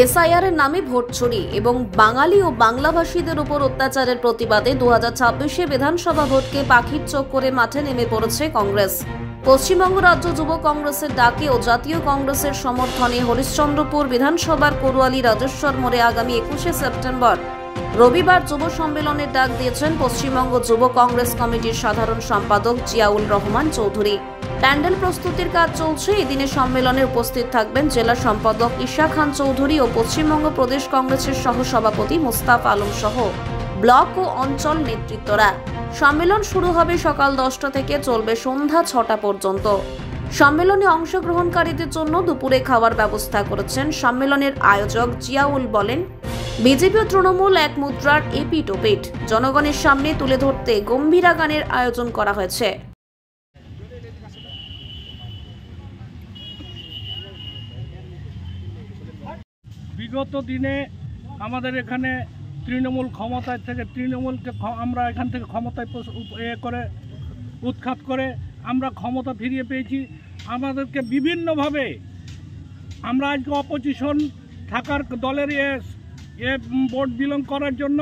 SIR এর নামে vote চুরি এবং বাঙালি ও বাংলাভাষীদের উপর অত্যাচারের প্রতিবাদে 2026 বিধানসভা ভোটকে পাখির চোখ করে মাঠে নেমে পড়েছে কংগ্রেস। পশ্চিমবঙ্গ রাজ্য যুব কংগ্রেসের ডাকে ও জাতীয় কংগ্রেসের সমর্থনে হরিশ্চন্দ্রপুর বিধানসভার কোরওয়ালি রাজেশ্বর মোড়ে আগামী 21 সেপ্টেম্বর রবিবার যুব সম্মেলনের ডাক দিয়েছেন পশ্চিমবঙ্গ যুব কংগ্রেস কমিটির সাধারণ সম্পাদক জিয়াউল রহমান চৌধুরী। প্যান্ডেল প্রস্তুতির কাজ চলছে। এদিনে সম্মেলনে উপস্থিত থাকবেন জেলা সম্পাদক ঈশা খান চৌধুরী ও পশ্চিমবঙ্গ প্রদেশ কংগ্রেসের সহসভাপতি মুস্তাফা আলম সহ ব্লক ও অঞ্চল নেতৃত্বরা। সম্মেলন শুরু হবে সকাল 10টা থেকে, চলবে সন্ধ্যা 6টা পর্যন্ত। সম্মেলনে অংশগ্রহণকারীদের জন্য দুপুরে খাওয়ার ব্যবস্থা করেছেন সম্মেলনের আয়োজক জিয়াউল। বলেন, বিজেপি ও তৃণমূল এক মুদ্রার এপিঠ ওপিঠ জনগণের সামনে তুলে ধরতে গম্ভীরা গানের আয়োজন করা হয়েছে। বিগত দিনে আমাদের এখানে তৃণমূল ক্ষমতায় থেকে তৃণমূলকে আমরা এখান থেকে ক্ষমতায় করে উৎখাত করে আমরা ক্ষমতা ফিরিয়ে পেয়েছি। আমাদেরকে বিভিন্নভাবে আমরা আজকে অপোজিশন থাকার দলের ভোট বিলং করার জন্য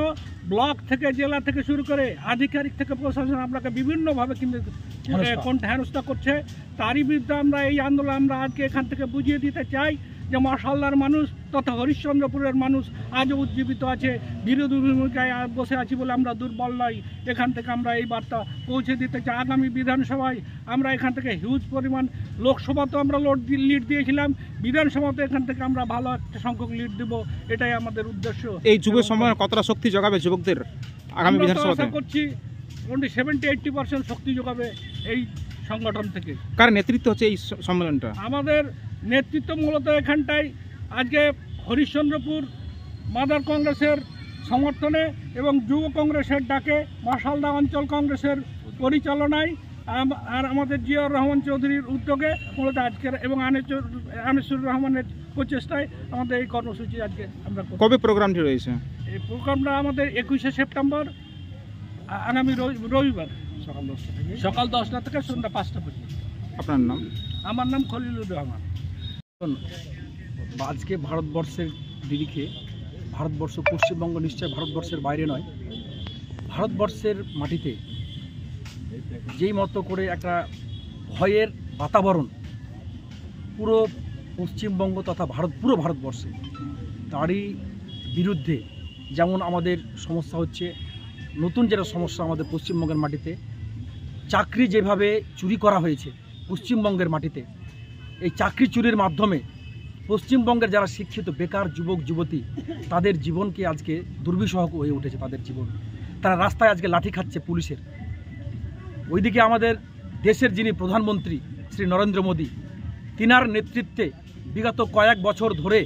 ব্লক থেকে জেলা থেকে শুরু করে আধিকারিক থেকে প্রশাসন আপনাকে বিভিন্নভাবে কিন্তু হেনস্থা করছে। তারই বিরুদ্ধে আমরা এই আন্দোলন আমরা আজকে এখান থেকে বুঝিয়ে দিতে চাই যে মশালদার মানুষ তথা হরিশ্চন্দ্রপুরের মানুষ আজও উজ্জীবিত আছে। বিরোধী ভূমিকায় বসে আছি বলে আমরা দুর্বল নই। এখান থেকে আমরা এই বার্তা পৌঁছে দিতে চাই। আগামী বিধানসভায় আমরা এখান থেকে হিউজ পরিমাণ, লোকসভাতেও আমরা লিড দিয়েছিলাম, বিধানসভাতে এখান থেকে আমরা ভালো একটা সংখ্যক লিড দেব, এটাই আমাদের উদ্দেশ্য। এই যুব সম্মেলন কতটা শক্তি যোগাবে যুবকদের আগামী বিধানসভাতে? আশা করছি 70-80% শক্তি যোগাবে এই সংগঠন থেকে। কার নেতৃত্ব হচ্ছে এই সম্মেলনটা? আমাদের নেতৃত্ব মূলত এখানটায় আজকে হরিশ্চন্দ্রপুর মাদার কংগ্রেসের সমর্থনে এবং যুব কংগ্রেসের ডাকে মশালদা অঞ্চল কংগ্রেসের পরিচালনায় আর আমাদের জিয়াউর রহমান চৌধুরীর উদ্যোগে মূলত আজকের এবং আনিসুর রহমানের প্রচেষ্টায় আমাদের এই কর্মসূচি আজকে আমরা। কবে প্রোগ্রামটি রয়েছে? এই প্রোগ্রামটা আমাদের 21 সেপ্টেম্বর আগামী রবিবার সকাল 10টা থেকে সন্ধ্যা 5টা পর্যন্ত। আপনার নাম? আমার নাম খলিলুর রহমান। আজকে ভারতবর্ষের নিরিখে ভারতবর্ষ, পশ্চিমবঙ্গ নিশ্চয় ভারতবর্ষের বাইরে নয়, ভারতবর্ষের মাটিতে যেই মতো করে একটা ভয়ের বাতাবরণ পুরো পশ্চিমবঙ্গ তথা পুরো ভারতবর্ষে, তারই বিরুদ্ধে যেমন আমাদের সমস্যা হচ্ছে, নতুন যেটা সমস্যা আমাদের পশ্চিমবঙ্গের মাটিতে চাকরি যেভাবে চুরি করা হয়েছে পশ্চিমবঙ্গের মাটিতে, এই চাকরি চুরির মাধ্যমে পশ্চিমবঙ্গের যারা শিক্ষিত বেকার যুবক যুবতী তাদের জীবনকে আজকে দুর্বিষহ হয়ে উঠেছে। তাদের জীবন, তারা রাস্তায় আজকে লাঠি খাচ্ছে পুলিশের। ওইদিকে আমাদের দেশের যিনি প্রধানমন্ত্রী শ্রী নরেন্দ্র মোদী, তিনার নেতৃত্বে বিগত কয়েক বছর ধরে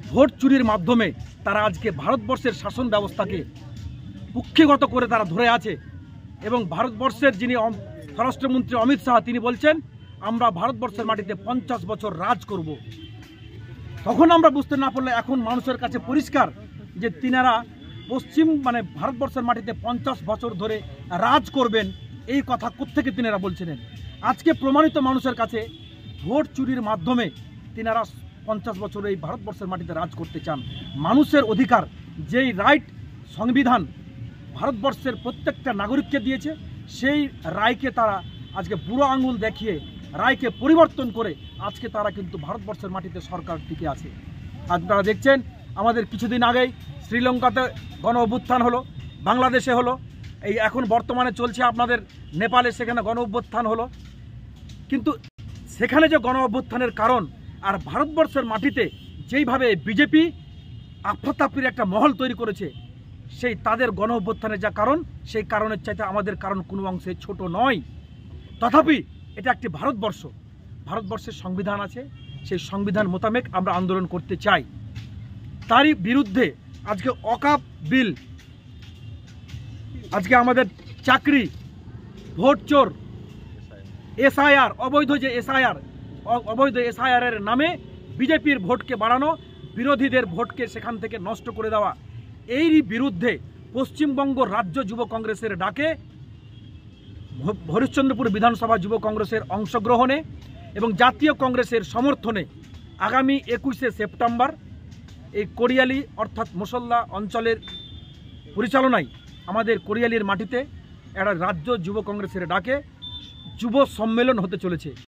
ভোট চুরির মাধ্যমে তারা আজকে ভারতবর্ষের শাসন ব্যবস্থাকে কুক্ষিগত করে তারা ধরে আছে। এবং ভারতবর্ষের যিনি স্বরাষ্ট্রমন্ত্রী অমিত শাহ, তিনি বলছেন আমরা ভারতবর্ষের মাটিতে 50 বছর রাজ করব। তখন আমরা বুঝতে না পারলে এখন মানুষের কাছে পরিষ্কার যে তিনারা ভারতবর্ষের মাটিতে 50 বছর ধরে রাজ করবেন, এই কথা কোত্থেকে তিনারা বলছিলেন। আজকে প্রমাণিত মানুষের কাছে ভোট চুরির মাধ্যমে তিনারা 50 বছর এই ভারতবর্ষের মাটিতে রাজ করতে চান। মানুষের অধিকার, যেই রাইট সংবিধান ভারতবর্ষের প্রত্যেকটা নাগরিককে দিয়েছে, সেই রায়কে তারা আজকে বুড়ো আঙুল দেখিয়ে রায়কে পরিবর্তন করে আজকে তারা কিন্তু ভারতবর্ষের মাটিতে সরকার টিকে আছে। আপনারা দেখছেন আমাদের কিছুদিন আগেই শ্রীলঙ্কাতে গণ অভ্যুত্থান হলো, বাংলাদেশে হলো, এই এখন বর্তমানে চলছে আপনাদের নেপালে, সেখানে গণ অভ্যুত্থান হলো। কিন্তু সেখানে যে গণ অভ্যুত্থানের কারণ আর ভারতবর্ষের মাটিতে যেইভাবে বিজেপি আফরাতাফরির একটা মহল তৈরি করেছে, সেই তাদের গণ অভ্যুত্থানের যা কারণ, সেই কারণের চাইতে আমাদের কারণ কোনো অংশে ছোট নয়। তথাপি এটা একটি ভারতবর্ষ, ভারতবর্ষের সংবিধান আছে, সেই সংবিধান মোতাবেক আমরা আন্দোলন করতে চাই। তারই বিরুদ্ধে আজকে অকাপ বিল, আজকে আমাদের চাকরি, ভোট চোর, এসআইআর, অবৈধ এসআইআর এর নামে বিজেপির ভোটকে বাড়ানো, বিরোধীদের ভোটকে সেখান থেকে নষ্ট করে দেওয়া, এরই বিরুদ্ধে পশ্চিমবঙ্গ রাজ্য যুব কংগ্রেসের ডাকে হরিশ্চন্দ্রপুর বিধানসভা যুব কংগ্রেসের অংশগ্রহণে এবং জাতীয় কংগ্রেসের সমর্থনে আগামী 21 সেপ্টেম্বর এই কোরিয়ালি অর্থাৎ মুসল্লা অঞ্চলের পরিচালনায় আমাদের কোরিয়ালির মাটিতে একটা রাজ্য যুব কংগ্রেসের ডাকে যুব সম্মেলন হতে চলেছে।